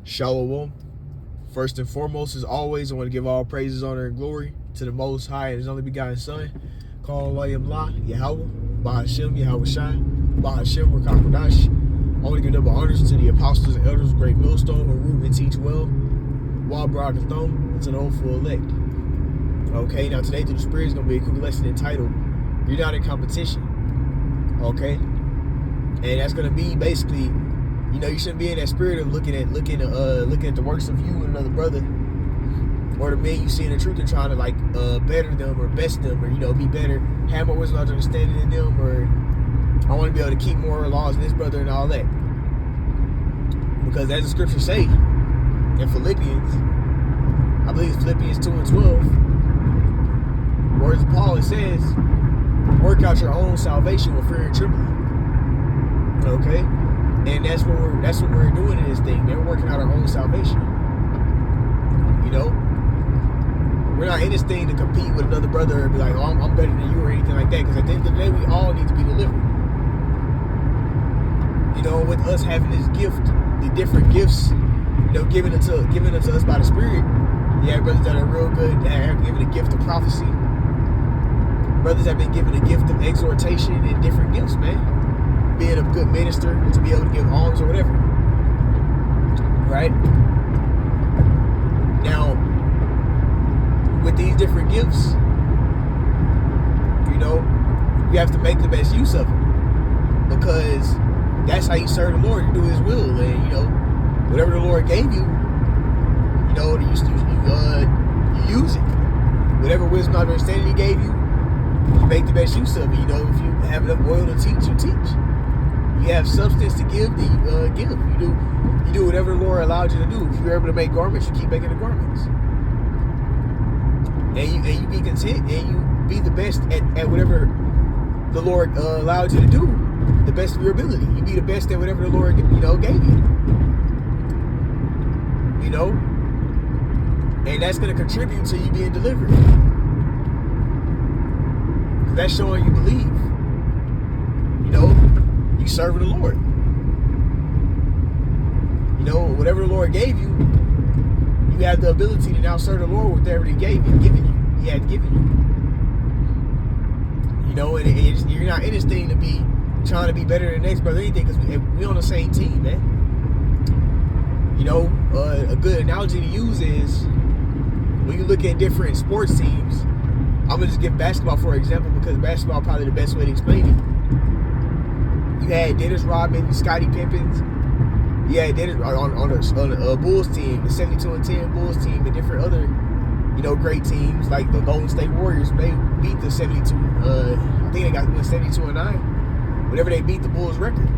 Shalom. First and foremost, as always, I want to give all praises, honor, and glory to the Most High and His only begotten Son, called La Yahweh, Bahashem, Yahweh Shai, Bahashem, Rakakwadash. I want to give double honors to the apostles and elders of Great Millstone who root and teach well, while Barakathon, and to the hopeful elect. Okay, now today through the Spirit is going to be a quick lesson entitled, You're Not in Competition. Okay? And that's going to be basically, you know, you shouldn't be in that spirit of looking at the works of you and another brother, or the men you see in the truth and trying to better them or best them, or be better, have more wisdom, understanding than them, or I want to be able to keep more laws than this brother and all that. Because as the scriptures say in Philippians, I believe it's Philippians 2:12, words of Paul, it says, "Work out your own salvation with fear and trembling." Okay. And that's what we're doing in this thing. They're working out our own salvation. We're not in this thing to compete with another brother and be like, "Oh, I'm better than you," or anything like that. Because at the end of the day, we all need to be delivered. With us having this gift, the different gifts, given unto us by the Spirit. You have brothers that are real good, that have given a gift of prophecy. Brothers have been given a gift of exhortation and different gifts, man. Being a good minister, to be able to give alms or whatever. Right? Now, with these different gifts, you have to make the best use of them. Because that's how you serve the Lord, to do His will. And, whatever the Lord gave you, you use it. Whatever wisdom and understanding He gave you, you make the best use of it. If you have enough oil to teach, you teach. You have substance to give, then you give. You do whatever the Lord allowed you to do. If you're able to make garments, you keep making the garments. And you be content, and you be the best at whatever the Lord allowed you to do. The best of your ability. You be the best at whatever the Lord gave you. And that's going to contribute to you being delivered. Because that's showing you believe. You serving the Lord. Whatever the Lord gave you, you have the ability to now serve the Lord with whatever He gave you, He had given you. And you're not in this thing to be trying to be better than the next brother or anything, because we on the same team, man. A good analogy to use is when you look at different sports teams. I'm gonna just give basketball for example, because basketball is probably the best way to explain it. You had Dennis Rodman, Scottie Pippins. You had Dennis on the Bulls team, the 72-10 Bulls team, and different other, great teams like the Golden State Warriors. They beat the 72. I think they got 72-9. Whenever they beat the Bulls record.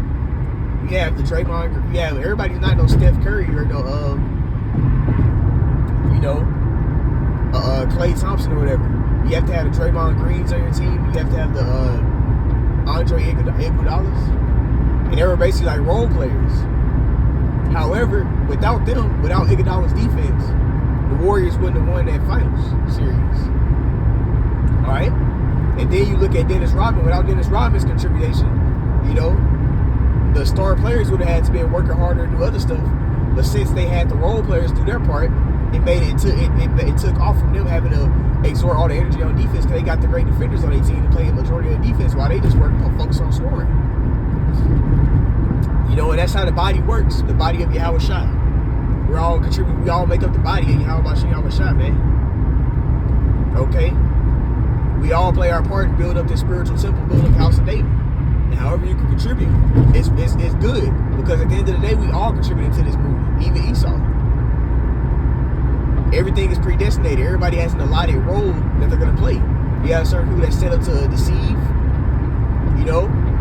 You have the Draymond. You have everybody's not no Steph Curry or no Klay Thompson or whatever. You have to have the Draymond Greens on your team. You have to have the Andre Iguodala's, and they were basically like role players. However, without them, without Iguodala's defense, the Warriors wouldn't have won that finals series. All right, and then you look at Dennis Rodman. Without Dennis Rodman's contribution, the star players would have had to be working harder and do other stuff. But since they had the role players do their part, it took off from them having to exert all the energy on defense, because they got the great defenders on their team to play a majority of the defense while they just focus on scoring. And that's how the body works. The body of Yahweh Shai. We're all contributing. We all make up the body of Yahweh Shai, man. Okay? We all play our part to build up this spiritual temple, build up the house of David. And however you can contribute, it's good. Because at the end of the day, we all contributing to this movement. Even Esau. Everything is predestinated. Everybody has an allotted role that they're going to play. You have certain people that set up to deceive.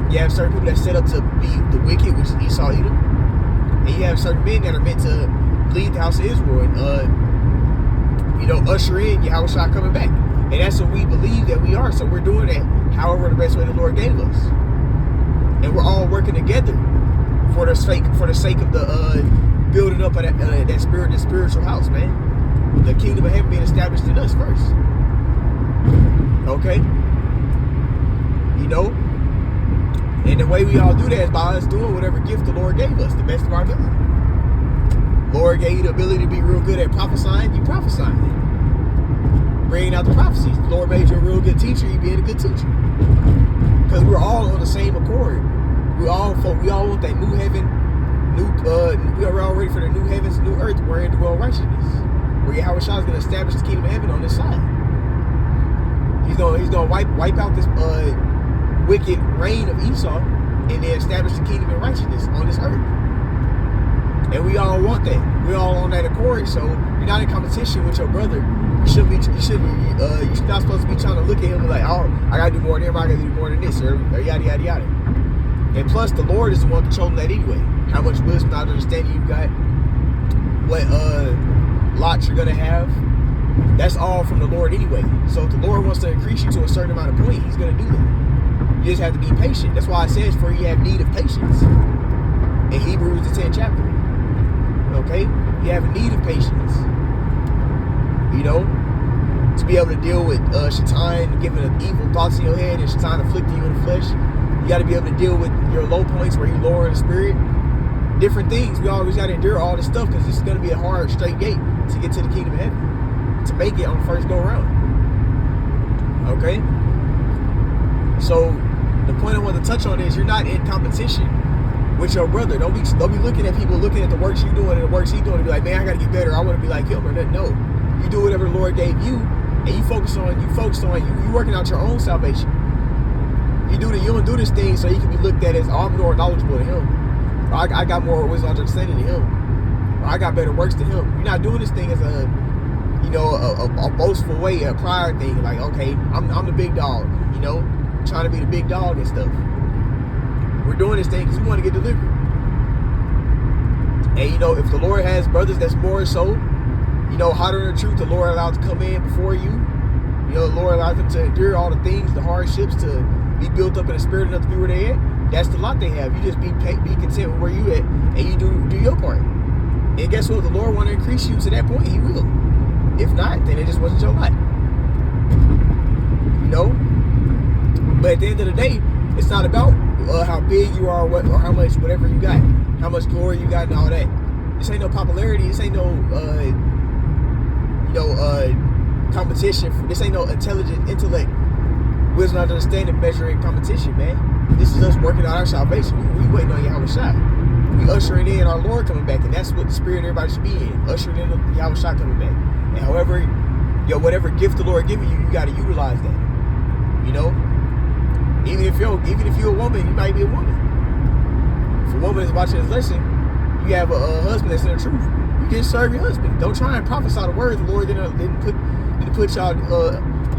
You have certain people that set up to be the wicked, which is Esau, Edom. And you have certain men that are meant to lead the house of Israel and, usher in Yahweh Shai coming back. And that's what we believe that we are. So we're doing that however the best way the Lord gave us. And we're all working together for the sake of the building up of that spiritual house, man. The kingdom of heaven being established in us first. Okay? And the way we all do that is by us doing whatever gift the Lord gave us, the best of our ability. Lord gave you the ability to be real good at prophesying, you prophesying. Bringing out the prophecies. The Lord made you a real good teacher, you being a good teacher. Because we're all on the same accord. We all want that new heaven, we are all ready for the new heavens, new earth, wherein dwell righteousness. Where Yahweh Shah is going to establish the kingdom of heaven on this side. He's gonna wipe out this wicked reign of Esau, and then establish the kingdom of righteousness on this earth. And we all want that. We're all on that accord. So you're not in competition with your brother. You're not supposed to be trying to look at him like, oh, I gotta do more than him, I gotta do more than this, or yada yada yada. And plus, the Lord is the one controlling that anyway. How much wisdom, not understanding you got, what lots you're gonna have. That's all from the Lord anyway. So if the Lord wants to increase you to a certain amount of point, He's gonna do that. You just have to be patient. That's why it says, for you have need of patience. In Hebrews the 10th chapter. Okay? You have a need of patience. You know? To be able to deal with Shaitan giving evil thoughts in your head and Shaitan afflicting you in the flesh. You got to be able to deal with your low points where you lower in the spirit. Different things. We always got to endure all this stuff because this is going to be a hard, straight gate to get to the kingdom of heaven. To make it on the first go around. Okay? So, the point I want to touch on is you're not in competition with your brother. Don't be looking at people looking at the works you doing and the works he doing and be like, man, I got to get better. I want to be like him or nothing. No. You do whatever the Lord gave you and you focus on you working out your own salvation. You don't do this thing so you can be looked at as, oh, I'm more knowledgeable than him. Or I got more wisdom understanding than him. Or I got better works than him. You're not doing this thing as a boastful way, a pride thing. Like, okay, I'm the big dog, trying to be the big dog and stuff. We're doing this thing because we want to get delivered. And, if the Lord has brothers that's more so, hotter than the truth, the Lord allowed to come in before you. The Lord allowed them to endure all the things, the hardships, to be built up in the spirit enough to be where they at. That's the lot they have. You just be content with where you at, and you do your part. And guess what? If the Lord want to increase you to that point, He will. If not, then it just wasn't your lot. But at the end of the day, it's not about how big you are or how much whatever you got, how much glory you got and all that. This ain't no popularity. This ain't no competition. This ain't no intelligent intellect, wisdom, understanding, measuring competition, man. This is us working out our salvation. We waiting on Yahweh Shai. We ushering in our Lord coming back, and that's what the spirit everybody should be in. Ushering in Yahweh Shai coming back. And however, whatever gift the Lord giving you, you got to utilize that. Even if you're a woman, you might be a woman. If a woman is watching this lesson, you have a husband that's in the truth. You can serve your husband. Don't try and prophesy the word. The Lord didn't put y'all.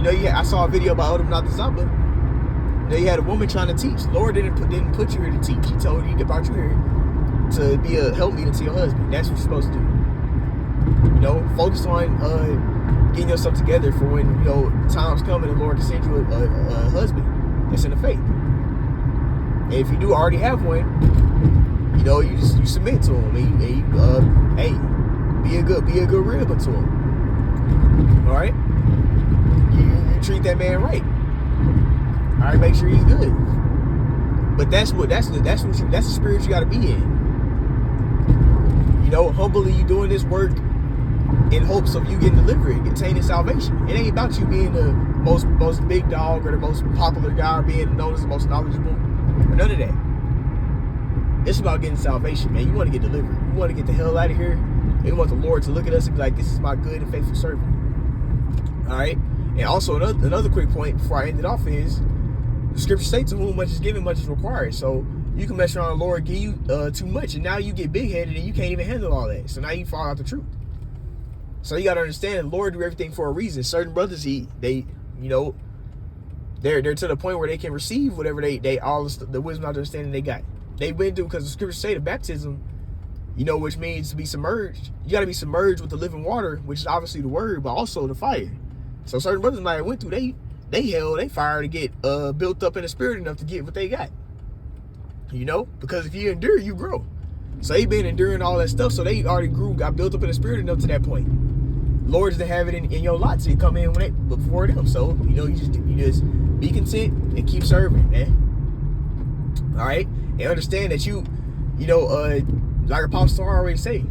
I saw a video about Odom Not the Zamba. You had a woman trying to teach. The Lord didn't put you here to teach. He told you, He brought you here to be a helpmeet to your husband. That's what you're supposed to do. Focus on getting yourself together for when times come and the Lord can send you a husband that's in the faith. And if you do already have one, you submit to him and you be a good rib to him. All right, you treat that man right. All right, make sure he's good. But that's the spirit you got to be in. Humbly you doing this work in hopes of you getting delivered, attaining salvation. It ain't about you being the most big dog or the most popular guy or being known as the most knowledgeable or none of that. It's about getting salvation, man. You want to get delivered. You want to get the hell out of here. You want the Lord to look at us and be like, this is my good and faithful servant. All right? And also another quick point before I end it off is the scripture states, to whom much is given, much is required. So you can mess around the Lord, give you too much, and now you get big-headed and you can't even handle all that. So now you fall out the truth. So you got to understand, the Lord do everything for a reason. Certain brothers, they're to the point where they can receive whatever they all the wisdom, understanding they got. They've been through, because the scriptures say the baptism, which means to be submerged. You got to be submerged with the living water, which is obviously the word, but also the fire. So certain brothers might have went through, they fire to get built up in the spirit enough to get what they got. Because if you endure, you grow. So they been enduring all that stuff, so they already got built up in the spirit enough to that point. Lord's to have it in your lot, so you come in before them. So you just be content and keep serving, man. All right, and understand that like Apostle already say,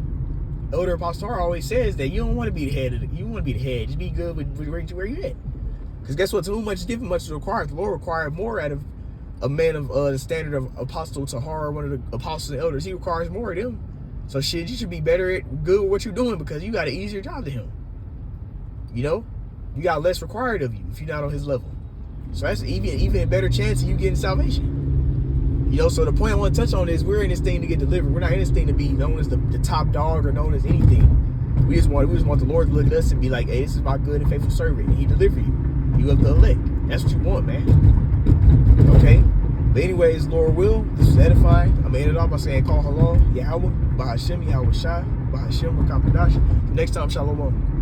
Elder Apostle always says that you don't want to be the head. You want to be the head. Just be good with where you at. Because guess what? To whom much is given, much is required. The Lord required more out of a man of the standard of Apostle Tahar, one of the apostles and elders. He requires more of them. So shit, you should be better at good with what you're doing because you got an easier job than him. You know, you got less required of you if you're not on his level. So that's even a better chance of you getting salvation. You know, so the point I want to touch on is we're in this thing to get delivered. We're not in this thing to be known as the top dog or known as anything. We just want the Lord to look at us and be like, hey, this is my good and faithful servant, and he deliver you. You of the elect. That's what you want, man. Okay? But anyways, Lord will, this is edifying. I'm going to end it off by saying, call halal, Yahweh, Bahashem, Yahweh Shai, Bahashem, Rakam Kadash. Next time, Shalom.